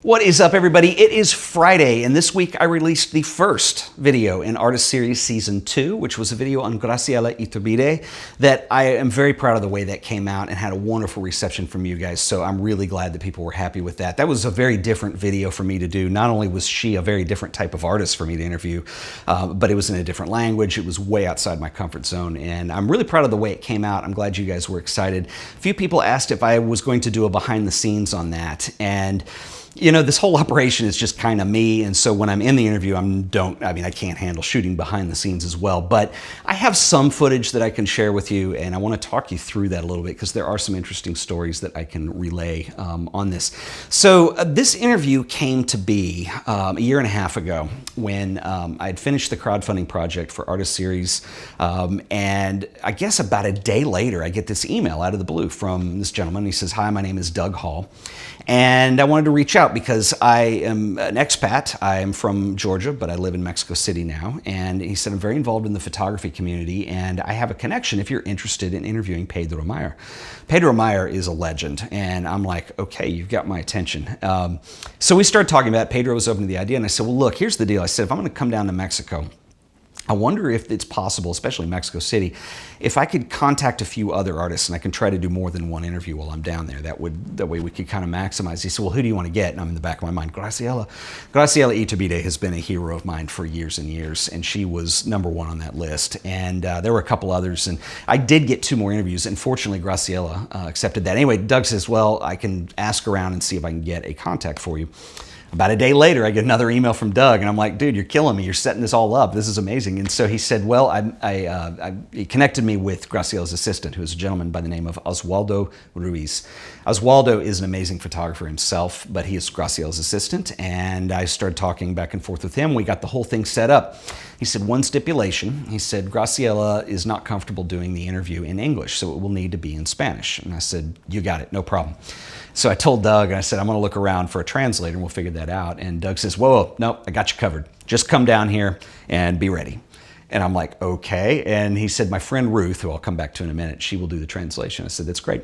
What is up, everybody? It is Friday, and this week I released the first video in Artist Series Season 2, which was a video on Graciela Iturbide that I am very proud of the way that came out and had a wonderful reception from you guys, so I'm really glad that people were happy with that. That was a very different video for me to do. Not only was she a very different type of artist for me to interview, but it was in a different language. It was way outside my comfort zone, and I'm really proud of the way it came out. I'm glad you guys were excited. A few people asked if I was going to do a behind the scenes on that, and you know, this whole operation is just kind of me, and so when I'm in the interview, I can't handle shooting behind the scenes as well, but I have some footage that I can share with you, and I want to talk you through that a little bit because there are some interesting stories that I can relay on this. So this interview came to be a year and a half ago when I'd finished the crowdfunding project for Artist Series, and I guess about a day later, I get this email out of the blue from this gentleman. He says, "Hi, my name is Doug Hall, and I wanted to reach out because I am an expat. I am from Georgia, but I live in Mexico City now." And he said, "I'm very involved in the photography community, and I have a connection if you're interested in interviewing Pedro Meyer." Pedro Meyer is a legend, and I'm like, okay, you've got my attention. So we started talking about it. Pedro was open to the idea, and I said, well, look, here's the deal. I said, if I'm going to come down to Mexico, I wonder if it's possible, especially Mexico City, if I could contact a few other artists and I can try to do more than one interview while I'm down there. That way we could kind of maximize. He said, well, who do you want to get? And I'm in the back of my mind, Graciela Iturbide has been a hero of mine for years and years, and she was #1 on that list. And there were a couple others, and I did get 2 more interviews, and fortunately Graciela accepted that. Anyway, Doug says, well, I can ask around and see if I can get a contact for you. About a day later, I get another email from Doug, and I'm like, dude, you're killing me. You're setting this all up. This is amazing. And so he said, well, he connected me with Graciela's assistant, who is a gentleman by the name of Oswaldo Ruiz. Oswaldo is an amazing photographer himself, but he is Graciela's assistant, and I started talking back and forth with him. We got the whole thing set up. He said, one stipulation. He said, Graciela is not comfortable doing the interview in English, so it will need to be in Spanish. And I said, you got it, no problem. So I told Doug, and I said, I'm going to look around for a translator, and we'll figure that out. And Doug says, whoa, nope, I got you covered. Just come down here and be ready. And I'm like, okay. And he said, my friend Ruth, who I'll come back to in a minute, she will do the translation. I said, that's great.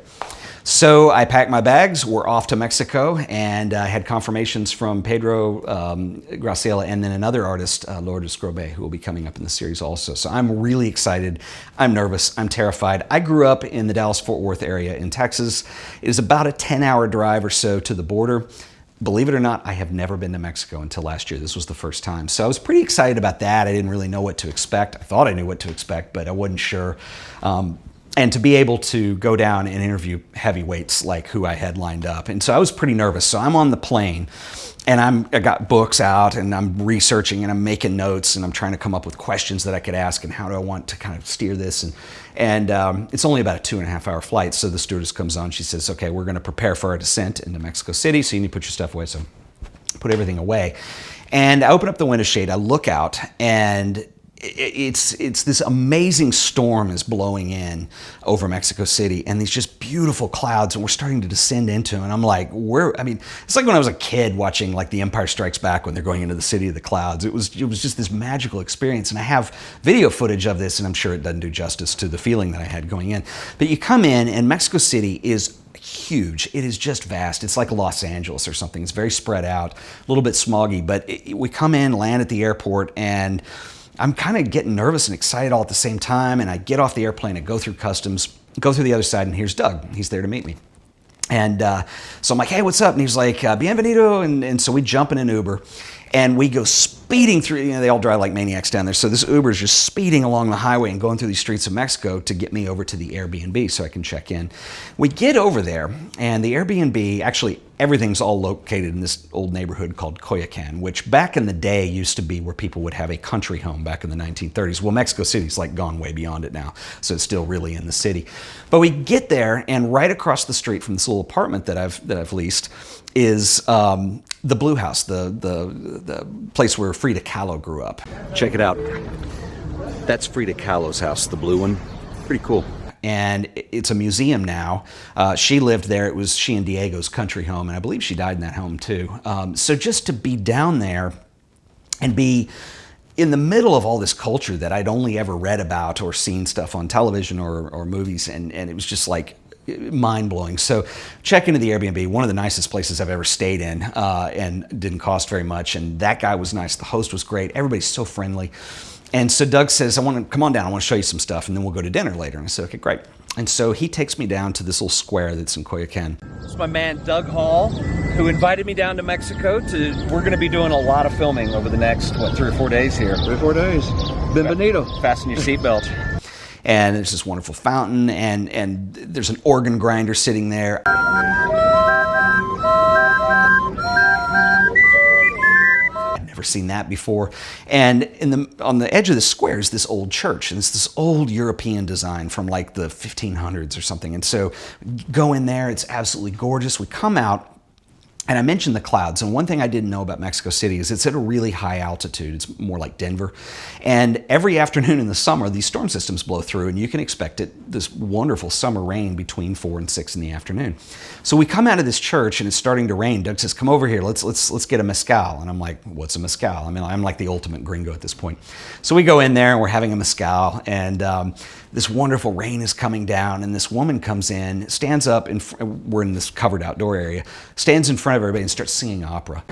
So I packed my bags. We're off to Mexico, and I had confirmations from Pedro, Graciela, and then another artist, Lourdes Grobe, who will be coming up in the series also. So I'm really excited. I'm nervous. I'm terrified. I grew up in the Dallas-Fort Worth area in Texas. It is about a 10-hour drive or so to the border. Believe it or not, I have never been to Mexico until last year. This was the first time. So I was pretty excited about that. I didn't really know what to expect. I thought I knew what to expect, but I wasn't sure. And to be able to go down and interview heavyweights like who I had lined up. And so I was pretty nervous. So I'm on the plane, and I got books out, and I'm researching, and I'm making notes, and I'm trying to come up with questions that I could ask, and how do I want to kind of steer this. And it's only about a 2.5-hour flight. So the stewardess comes on. She says, okay, we're going to prepare for our descent into Mexico City, so you need to put your stuff away. So put everything away. And I open up the window shade. I look out, and it's this amazing storm is blowing in over Mexico City, and these just beautiful clouds, and we're starting to descend into them. And I'm like, it's like when I was a kid watching like The Empire Strikes Back when they're going into the city of the clouds. It was just this magical experience, and I have video footage of this, and I'm sure it doesn't do justice to the feeling that I had going in. But you come in, and Mexico City is huge. It is just vast. It's like Los Angeles or something. It's very spread out, a little bit smoggy, but we come in, land at the airport, and I'm kind of getting nervous and excited all at the same time, and I get off the airplane and go through customs, go through the other side, and here's Doug. He's there to meet me. And so I'm like, hey, what's up? And he's like, bienvenido. And so we jump in an Uber, and we go speeding through. You know, they all drive like maniacs down there. So this Uber is just speeding along the highway and going through these streets of Mexico to get me over to the Airbnb so I can check in. We get over there, and the Airbnb, actually, everything's all located in this old neighborhood called Coyoacán, which back in the day used to be where people would have a country home back in the 1930s. Well, Mexico City's like gone way beyond it now, so it's still really in the city. But we get there, and right across the street from this little apartment that I've leased is the Blue House, the place where Frida Kahlo grew up. Check it out. That's Frida Kahlo's house, the blue one. Pretty cool. And it's a museum now. She lived there. It was she and Diego's country home, and I believe she died in that home too. So just to be down there and be in the middle of all this culture that I'd only ever read about or seen stuff on television or movies, and it was just like mind-blowing. So check into the Airbnb, one of the nicest places I've ever stayed in, and didn't cost very much. And that guy was nice. The host was great. Everybody's so friendly. And so Doug says, come on down. I want to show you some stuff, and then we'll go to dinner later. And I said, okay, great. And so he takes me down to this little square that's in Coyoacán. It's my man, Doug Hall, who invited me down to Mexico we're going to be doing a lot of filming over the next, 3 or 4 days here. 3 or 4 days. Bienvenido. Fasten your seatbelt. And there's this wonderful fountain, and there's an organ grinder sitting there. I'd never seen that before. And on the edge of the square is this old church, and it's this old European design from like the 1500s or something. And so go in there, it's absolutely gorgeous. We come out, and I mentioned the clouds, and one thing I didn't know about Mexico City is it's at a really high altitude. It's more like Denver. And every afternoon in the summer, these storm systems blow through, and you can expect this wonderful summer rain between 4 and 6 in the afternoon. So we come out of this church, and it's starting to rain. Doug says, come over here, let's get a mezcal. And I'm like, what's a mezcal? I mean, I'm like the ultimate gringo at this point. So we go in there, and we're having a mezcal, and this wonderful rain is coming down, and this woman comes in, stands up, we're in this covered outdoor area, stands in front of everybody and starts singing opera.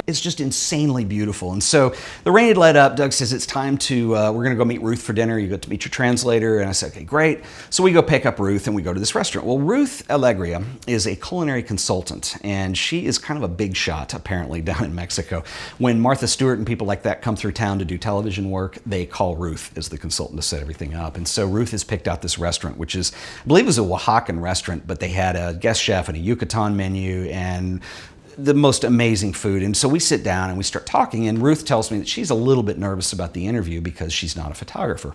It's just insanely beautiful. And so the rain had let up. Doug says, it's time to, we're going to go meet Ruth for dinner. You get to meet your translator. And I said, okay, great. So we go pick up Ruth and we go to this restaurant. Well, Ruth Alegria is a culinary consultant, and she is kind of a big shot, apparently, down in Mexico. When Martha Stewart and people like that come through town to do television work, they call Ruth as the consultant to set everything up. And so Ruth has picked out this restaurant, which is, I believe it was a Oaxacan restaurant, but they had a guest chef and a Yucatan menu and the most amazing food. And so we sit down and we start talking, and Ruth tells me that she's a little bit nervous about the interview because she's not a photographer.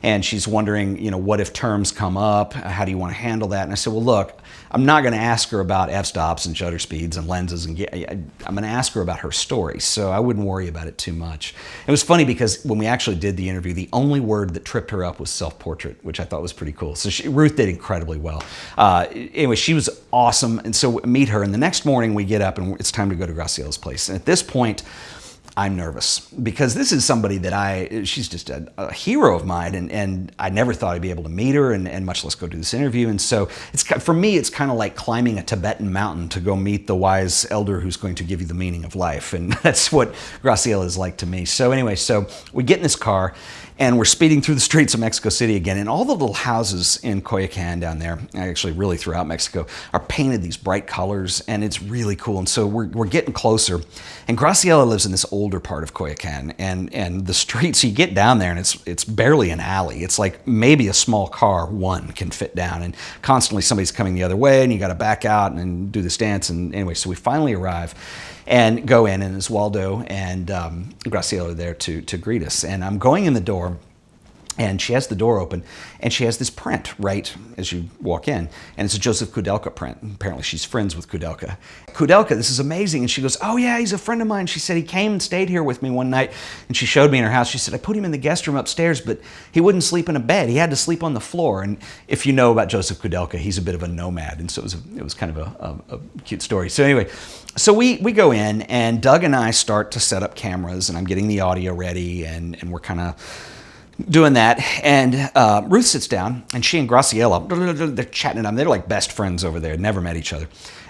And she's wondering, what if terms come up? How do you want to handle that? And I said, well, look, I'm not going to ask her about f-stops and shutter speeds and lenses. I'm going to ask her about her story. So I wouldn't worry about it too much. It was funny because when we actually did the interview, the only word that tripped her up was self-portrait, which I thought was pretty cool. So Ruth did incredibly well. Anyway, she was awesome. And so meet her. And the next morning we get up and it's time to go to Graciela's place. And at this point, I'm nervous because this is somebody that she's just a hero of mine, and I never thought I'd be able to meet her and much less go do this interview. And so for me, it's kind of like climbing a Tibetan mountain to go meet the wise elder who's going to give you the meaning of life. And that's what Graciela is like to me. So anyway, so we get in this car and we're speeding through the streets of Mexico City again, and all the little houses in Coyoacán down there, actually really throughout Mexico, are painted these bright colors, and it's really cool. And so we're getting closer, and Graciela lives in this older part of Coyoacán, and the streets, you get down there and it's barely an alley. It's like maybe a small car, one, can fit down, and constantly somebody's coming the other way, and you got to back out and do this dance. And anyway, so we finally arrive and go in, and Oswaldo and Graciela are there to greet us. And I'm going in the door, and she has the door open, and she has this print right as you walk in, and it's a Joseph Kudelka print. Apparently she's friends with Kudelka. Kudelka, this is amazing. And she goes, oh yeah, he's a friend of mine. She said he came and stayed here with me one night, and she showed me in her house. She said, I put him in the guest room upstairs, but he wouldn't sleep in a bed. He had to sleep on the floor. And if you know about Joseph Kudelka, he's a bit of a nomad, and so it was kind of a cute story. So anyway, so we go in, and Doug and I start to set up cameras, and I'm getting the audio ready, and we're kind of doing that. And Ruth sits down, and she and Graciela, they're chatting it up. They're like best friends over there, never met each other.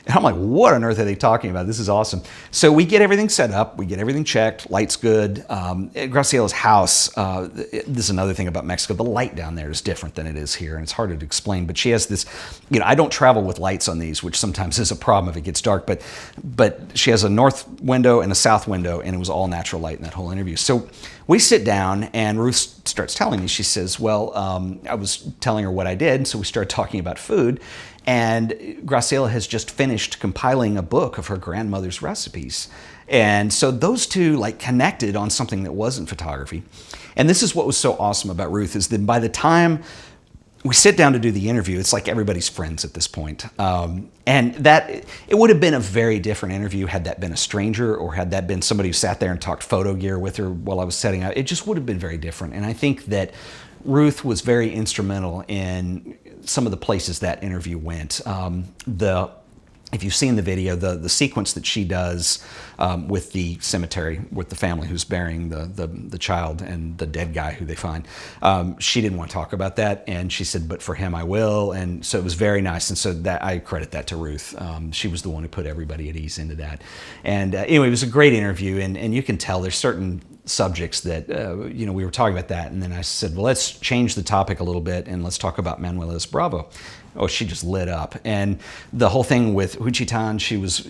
And I'm like, what on earth are they talking about? This is awesome. So we get everything set up. We get everything checked. Light's good. At Graciela's house, this is another thing about Mexico. The light down there is different than it is here, and it's harder to explain. But she has this, I don't travel with lights on these, which sometimes is a problem if it gets dark. But she has a north window and a south window, and it was all natural light in that whole interview. So we sit down, and Ruth starts telling me. She says, well, I was telling her what I did, so we started talking about food. And Graciela has just finished compiling a book of her grandmother's recipes. And so those two connected on something that wasn't photography. And this is what was so awesome about Ruth, is that by the time we sit down to do the interview, it's like everybody's friends at this point. And that it would have been a very different interview had that been a stranger, or had that been somebody who sat there and talked photo gear with her while I was setting up. It just would have been very different. And I think that Ruth was very instrumental in some of the places that interview went. if you've seen the video, the sequence that she does with the cemetery, with the family who's burying the child and the dead guy who they find, she didn't want to talk about that, and she said, but for him I will, and so it was very nice, and so that I credit that to Ruth. She was the one who put everybody at ease into that. And anyway, it was a great interview, and you can tell there's certain subjects that, you know, we were talking about that, and then I said, well, let's change the topic a little bit, and let's talk about Manuela's Bravo. Oh, she just lit up. And the whole thing with Huchitan, she was,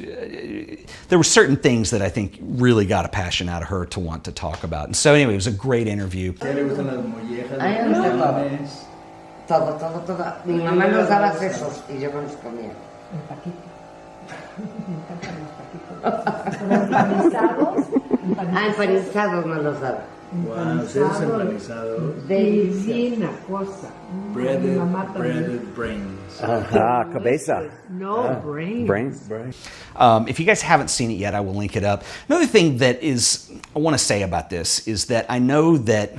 there were certain things that I think really got a passion out of her to want to talk about. And so anyway, it was a great interview. A ella le gusta todo. Todo. Mi mamá nos daba sesos y yo me los comía. Empanizados me los daba. Wow, seres empanizados. Sí, una cosa. Breaded brains. Cabeza. No, brains. Brains. If you guys haven't seen it yet, I will link it up. Another thing that I want to say about this is that I know that,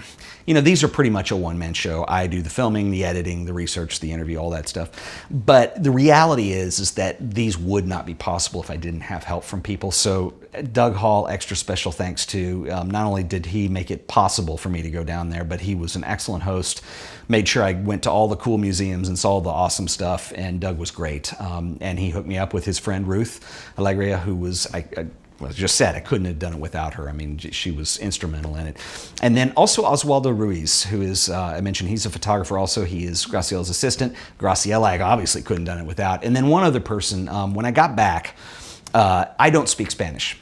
you know, these are pretty much a one-man show. I do the filming, the editing, the research, the interview, all that stuff. But the reality is that these would not be possible if I didn't have help from people. So Doug Hall, extra special thanks to. Not only did he make it possible for me to go down there, but he was an excellent host, made sure I went to all the cool museums and saw all the awesome stuff, and Doug was great. And he hooked me up with his friend Ruth Alegria, who was, well, as I just said, I couldn't have done it without her. I mean, she was instrumental in it. And then also Oswaldo Ruiz, who is, I mentioned, he's a photographer also. He is Graciela's assistant. Graciela, I obviously couldn't have done it without. And then one other person, when I got back, I don't speak Spanish.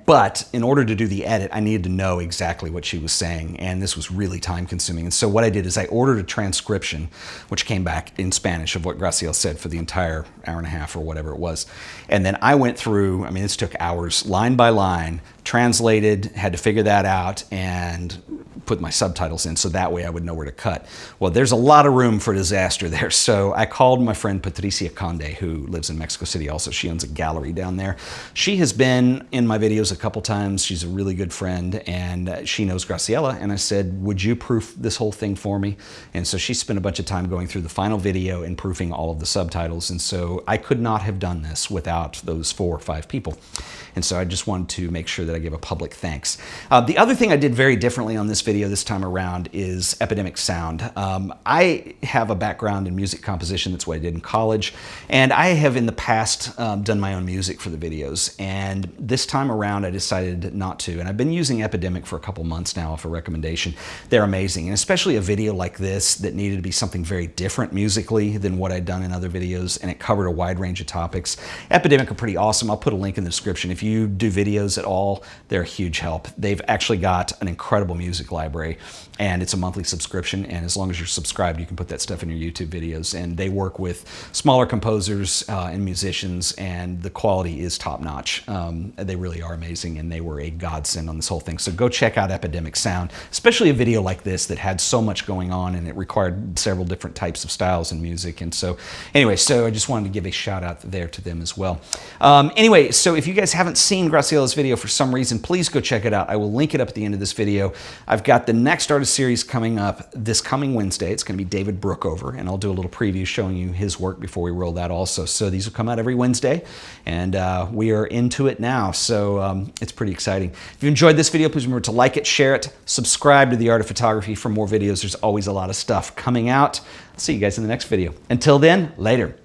But in order to do the edit, I needed to know exactly what she was saying, and this was really time consuming. And so what I did is I ordered a transcription, which came back in Spanish of what Graciela said for the entire hour and a half or whatever it was. And then I went through, I mean, this took hours, line by line, translated, had to figure that out, and put my subtitles in so that way I would know where to cut. Well, there's a lot of room for disaster there. So I called my friend Patricia Conde, who lives in Mexico City also. She owns a gallery down there. She has been in my videos a couple times. She's a really good friend, and she knows Graciela. And I said, would you proof this whole thing for me? And so she spent a bunch of time going through the final video and proofing all of the subtitles. And so I could not have done this without those 4 or 5 people. And so I just wanted to make sure that I give a public thanks. The other thing I did very differently on this video this time around is epidemic sound. I have a background in music composition. That's what I did in college. And I have in the past done my own music for the videos. And this time around I decided not to. And I've been using Epidemic for a couple months now off a recommendation. They're amazing. And especially a video like this that needed to be something very different musically than what I'd done in other videos. And it covered a wide range of topics. Epidemic are pretty awesome. I'll put a link in the description. If you do videos at all, they're a huge help. They've actually got an incredible music library, and it's a monthly subscription, and as long as you're subscribed, you can put that stuff in your YouTube videos. And they work with smaller composers and musicians, and the quality is top-notch. They really are amazing, and they were a godsend on this whole thing. So go check out Epidemic Sound, especially a video like this that had so much going on, and it required several different types of styles in music. And so anyway, so I just wanted to give a shout out there to them as well. Anyway, so if you guys haven't seen Graciela's video for some reason, please go check it out. I will link it up at the end of this video. I've got the next artist series coming up this coming Wednesday. It's going to be David Brookover, and I'll do a little preview showing you his work before we roll that also. So these will come out every Wednesday, and we are into it now. So it's pretty exciting. If you enjoyed this video, please remember to like it, share it, subscribe to The Art of Photography for more videos. There's always a lot of stuff coming out. I'll see you guys in the next video. Until then, later.